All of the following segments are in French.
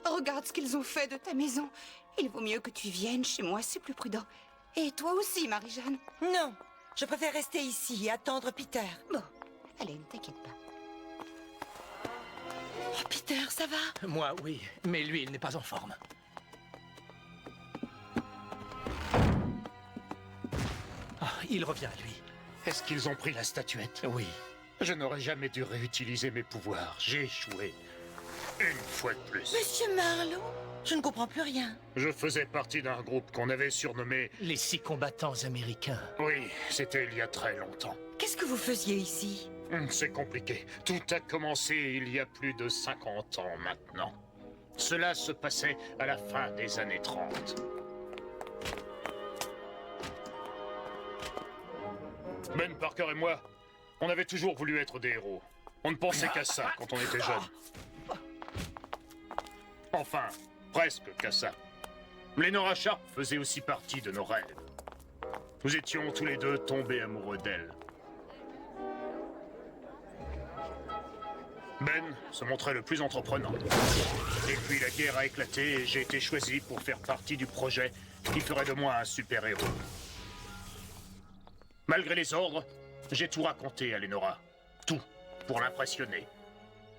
Regarde ce qu'ils ont fait de ta maison. Il vaut mieux que tu viennes chez moi, c'est plus prudent. Et toi aussi, Marie-Jeanne. Non, je préfère rester ici et attendre Peter. Bon, allez, ne t'inquiète pas. Oh, Peter, ça va? Moi, oui, mais lui, il n'est pas en forme. Ah, il revient, lui. Est-ce qu'ils ont pris la statuette? Oui. Je n'aurais jamais dû réutiliser mes pouvoirs. J'ai échoué. Une fois de plus. Monsieur Marlowe, je ne comprends plus rien. Je faisais partie d'un groupe qu'on avait surnommé... Les 6 combattants américains. Oui, c'était il y a très longtemps. Qu'est-ce que vous faisiez ici? C'est compliqué. Tout a commencé il y a plus de 50 ans maintenant. Cela se passait à la fin des années 30. Ben Parker et moi, on avait toujours voulu être des héros. On ne pensait qu'à ça quand on était jeunes. Enfin, presque qu'à ça. Lenora Sharp faisait aussi partie de nos rêves. Nous étions tous les deux tombés amoureux d'elle. Ben se montrait le plus entreprenant. Et puis la guerre a éclaté et j'ai été choisi pour faire partie du projet qui ferait de moi un super-héros. Malgré les ordres, j'ai tout raconté à Lenora. Tout, pour l'impressionner.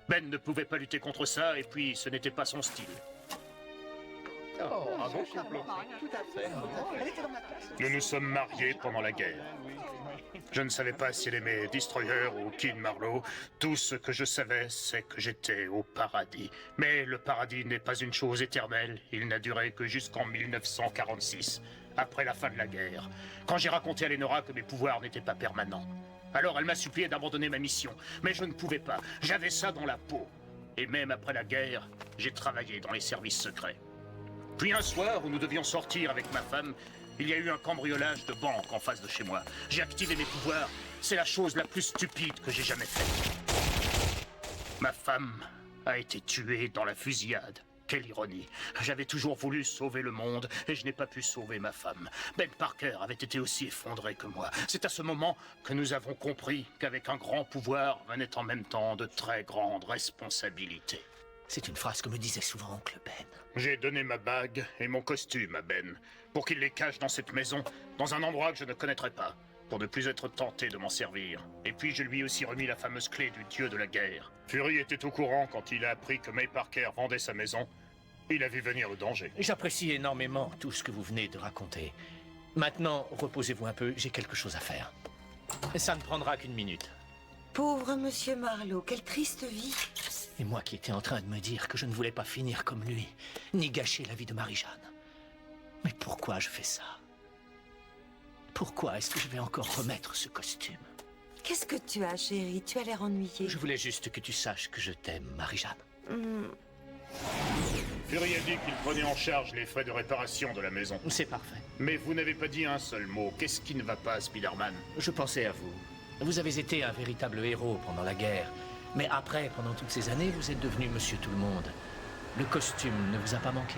Ben ne pouvait pas lutter contre ça et puis ce n'était pas son style. Nous nous sommes mariés pendant la guerre. Je ne savais pas si elle aimait Destroyer ou Kid Marlowe. Tout ce que je savais, c'est que j'étais au paradis. Mais le paradis n'est pas une chose éternelle. Il n'a duré que jusqu'en 1946, après la fin de la guerre. Quand j'ai raconté à Lenora que mes pouvoirs n'étaient pas permanents. Alors elle m'a supplié d'abandonner ma mission. Mais je ne pouvais pas. J'avais ça dans la peau. Et même après la guerre, j'ai travaillé dans les services secrets. Puis un soir où nous devions sortir avec ma femme, il y a eu un cambriolage de banque en face de chez moi. J'ai activé mes pouvoirs. C'est la chose la plus stupide que j'ai jamais faite. Ma femme a été tuée dans la fusillade. Quelle ironie. J'avais toujours voulu sauver le monde et je n'ai pas pu sauver ma femme. Ben Parker avait été aussi effondré que moi. C'est à ce moment que nous avons compris qu'avec un grand pouvoir venaient en même temps de très grandes responsabilités. C'est une phrase que me disait souvent oncle Ben. J'ai donné ma bague et mon costume à Ben, pour qu'il les cache dans cette maison, dans un endroit que je ne connaîtrais pas, pour ne plus être tenté de m'en servir. Et puis je lui ai aussi remis la fameuse clé du dieu de la guerre. Fury était au courant quand il a appris que May Parker vendait sa maison. Il a vu venir le danger. J'apprécie énormément tout ce que vous venez de raconter. Maintenant, reposez-vous un peu, j'ai quelque chose à faire. Ça ne prendra qu'une minute. Pauvre Monsieur Marlowe, quelle triste vie. Et moi qui étais en train de me dire que je ne voulais pas finir comme lui, ni gâcher la vie de Marie-Jeanne. Mais pourquoi je fais ça? Pourquoi est-ce que je vais encore remettre ce costume? Qu'est-ce que tu as, chérie? Tu as l'air ennuyée. Je voulais juste que tu saches que je t'aime, Marie-Jeanne. Fury a dit qu'il prenait en charge les frais de réparation de la maison. C'est parfait. Mais vous n'avez pas dit un seul mot. Qu'est-ce qui ne va pas, Spider-Man? Je pensais à vous. Vous avez été un véritable héros pendant la guerre. Mais après, pendant toutes ces années, vous êtes devenu Monsieur Tout-le-Monde. Le costume ne vous a pas manqué?